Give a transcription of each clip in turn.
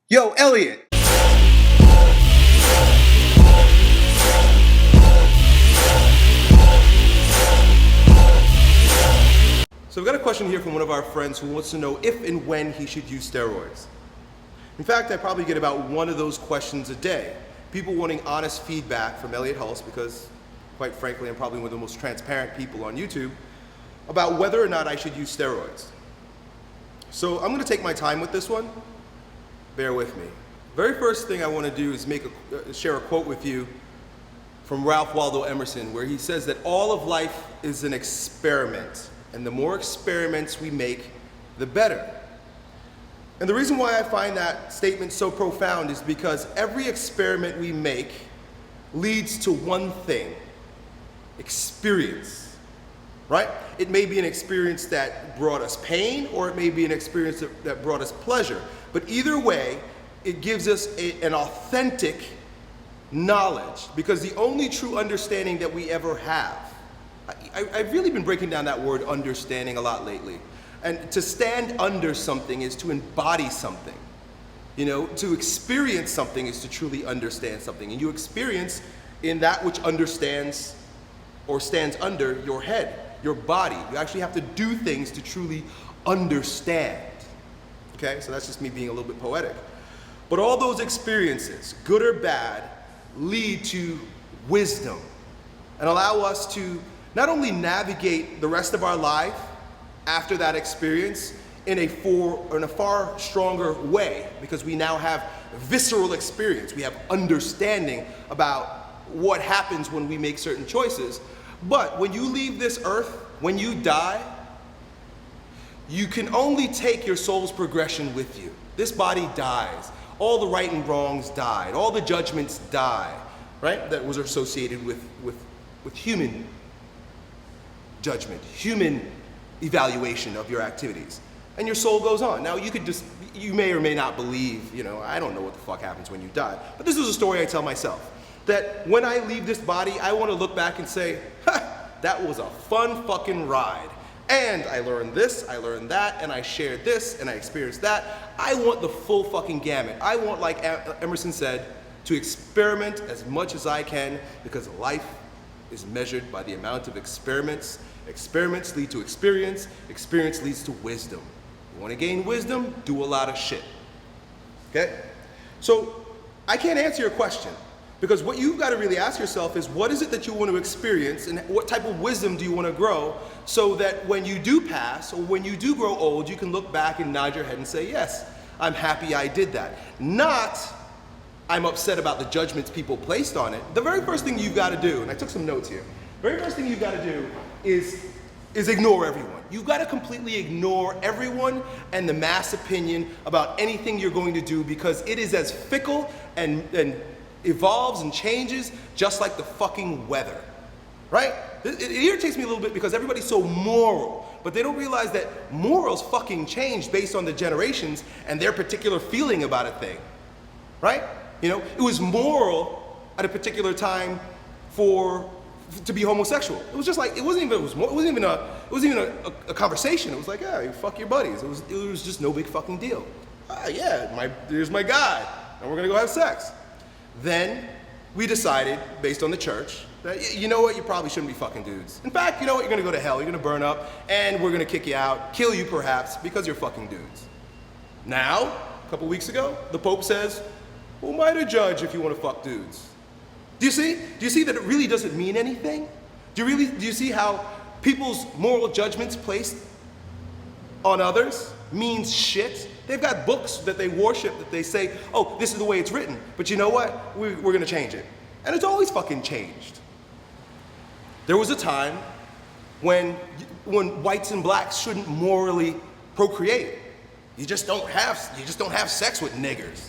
Yo, Elliot! So we've got a question here from one of our friends who wants to know if and when he should use steroids. In fact, I probably get about one of those questions a day. People wanting honest feedback from Elliot Hulse, because quite frankly, I'm probably one of the most transparent people on YouTube, about whether or not I should use steroids. So I'm gonna take my time with this one. Bear with me. Very first thing I want to do is share a quote with you from Ralph Waldo Emerson, where he says that all of life is an experiment, and the more experiments we make, the better. And the reason why I find that statement so profound is because every experiment we make leads to one thing: experience, right? It may be an experience that brought us pain, or it may be an experience that brought us pleasure. But either way, it gives us an authentic knowledge, because the only true understanding that we ever have, I've really been breaking down that word understanding a lot lately. And to stand under something is to embody something. You know, to experience something is to truly understand something. And you experience in that which understands or stands under your head, your body. You actually have to do things to truly understand. Okay, so that's just me being a little bit poetic. But all those experiences, good or bad, lead to wisdom and allow us to not only navigate the rest of our life after that experience in a far stronger way, because we now have visceral experience, we have understanding about what happens when we make certain choices. But when you leave this earth, when you die, you can only take your soul's progression with you. This body dies. All the right and wrongs died. All the judgments die, right? That was associated with human judgment, human evaluation of your activities. And your soul goes on. Now you may or may not believe, I don't know what the fuck happens when you die. But this is a story I tell myself. That when I leave this body, I want to look back and say, ha, that was a fun fucking ride. And I learned this, I learned that, and I shared this, and I experienced that. I want the full fucking gamut. I want, like Emerson said, to experiment as much as I can, because life is measured by the amount of experiments. Experiments lead to experience. Experience leads to wisdom. You want to gain wisdom? Do a lot of shit. Okay? So I can't answer your question. Because what you've got to really ask yourself is, what is it that you want to experience, and what type of wisdom do you want to grow, so that when you do pass, or when you do grow old, you can look back and nod your head and say, yes, I'm happy I did that. Not, I'm upset about the judgments people placed on it. The very first thing you've got to do, and I took some notes here, the very first thing you've got to do is ignore everyone. You've got to completely ignore everyone and the mass opinion about anything you're going to do, because it is as fickle and evolves and changes just like the fucking weather, right? It irritates me a little bit because everybody's so moral, but they don't realize that morals fucking change based on the generations and their particular feeling about a thing, right? It was moral at a particular time to be homosexual. It was just like, it wasn't even a conversation. It was like, yeah, you fuck your buddies. It was just no big fucking deal. Yeah, here's my guy, and we're gonna go have sex. Then we decided, based on the church, that you know what, you probably shouldn't be fucking dudes. In fact, you know what, you're gonna go to hell, you're gonna burn up, and we're gonna kick you out, kill you perhaps, because you're fucking dudes. Now, a couple weeks ago, the Pope says, who am I to judge if you wanna fuck dudes? Do you see that it really doesn't mean anything? Do you see how people's moral judgments placed on others means shit? They've got books that they worship that they say, oh, this is the way it's written. But you know what? We're gonna change it. And it's always fucking changed. There was a time when whites and blacks shouldn't morally procreate. You just don't have sex with niggers,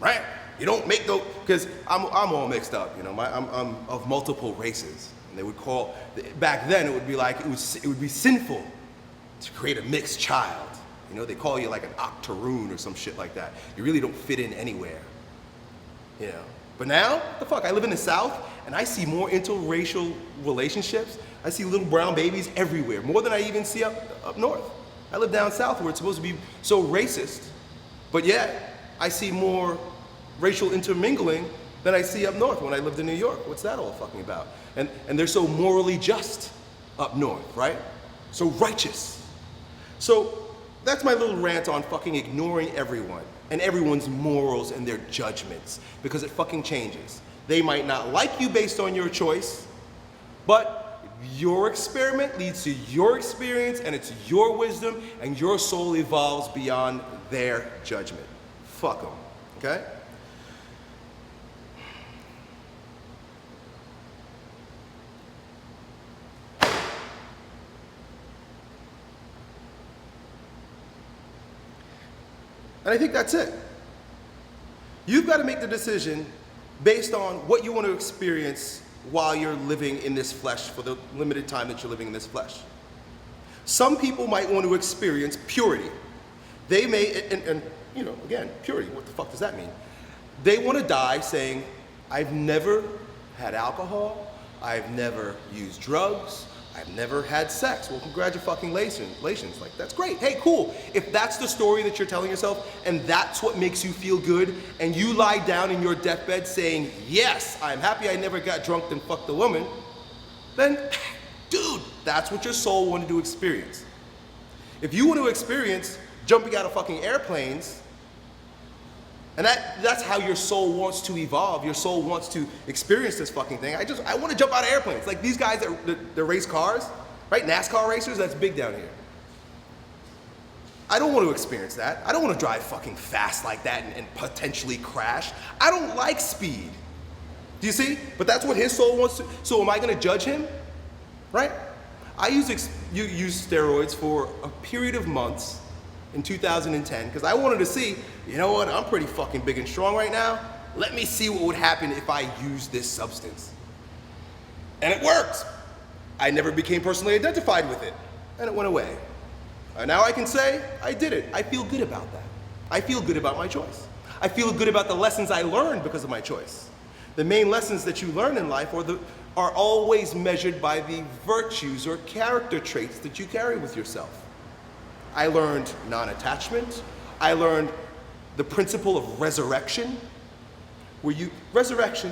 right? You don't make those, because I'm all mixed up, I'm of multiple races. And they would call, back then it would be like, it would be sinful to create a mixed child. They call you like an octoroon or some shit like that. You really don't fit in anywhere. But now, what the fuck? I live in the South, and I see more interracial relationships. I see little brown babies everywhere, more than I even see up north. I live down south where it's supposed to be so racist. But yet, I see more racial intermingling than I see up north when I lived in New York. What's that all fucking about? And they're so morally just up north, right? So righteous. So that's my little rant on fucking ignoring everyone and everyone's morals and their judgments, because it fucking changes. They might not like you based on your choice, but your experiment leads to your experience, and it's your wisdom, and your soul evolves beyond their judgment. Fuck them, okay? And I think that's it. You've got to make the decision based on what you want to experience while you're living in this flesh for the limited time that you're living in this flesh. Some people might want to experience purity. They may, and you know, again, purity, what the fuck does that mean? They want to die saying, I've never had alcohol, I've never used drugs, I've never had sex. Well, congratulations. Like, that's great. Hey, cool. If that's the story that you're telling yourself and that's what makes you feel good, and you lie down in your deathbed saying, yes, I'm happy I never got drunk and fucked a woman, then, dude, that's what your soul wanted to experience. If you want to experience jumping out of fucking airplanes, and that's how your soul wants to evolve. Your soul wants to experience this fucking thing. I want to jump out of airplanes. Like these guys that race cars, right? NASCAR racers, that's big down here. I don't want to experience that. I don't want to drive fucking fast like that and potentially crash. I don't like speed. Do you see? But that's what his soul wants to. So am I going to judge him? Right? I used steroids for a period of months in 2010, because I wanted to see, you know what, I'm pretty fucking big and strong right now. Let me see what would happen if I used this substance. And it worked. I never became personally identified with it, and it went away. And now I can say, I did it. I feel good about that. I feel good about my choice. I feel good about the lessons I learned because of my choice. The main lessons that you learn in life are always measured by the virtues or character traits that you carry with yourself. I learned non-attachment. I learned the principle of resurrection, resurrection,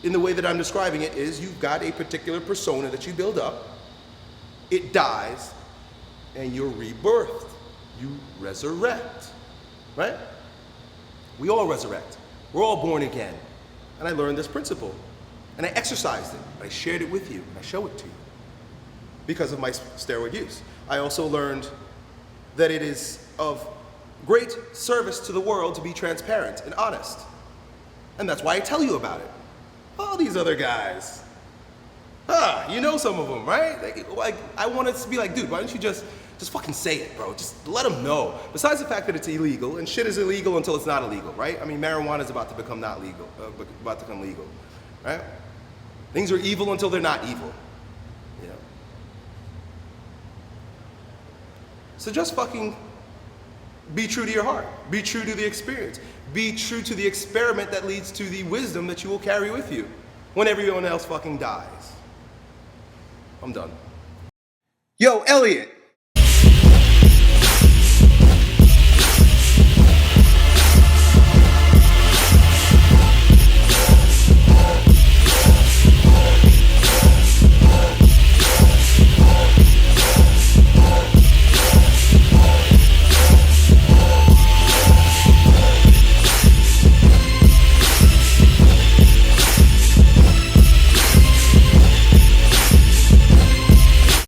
in the way that I'm describing it, is you've got a particular persona that you build up, it dies, and you're rebirthed. You resurrect, right? We all resurrect. We're all born again. And I learned this principle, and I exercised it. I shared it with you, and I show it to you because of my steroid use. I also learned that it is of great service to the world to be transparent and honest. And that's why I tell you about it. All these other guys, you know some of them, right? Like I want to be like, dude, why don't you just fucking say it, bro? Just let them know. Besides the fact that it's illegal, and shit is illegal until it's not illegal, right? I mean, marijuana is about to become not legal, about to become legal, right? Things are evil until they're not evil. So just fucking be true to your heart. Be true to the experience. Be true to the experiment that leads to the wisdom that you will carry with you when everyone else fucking dies. I'm done. Yo, Elliot,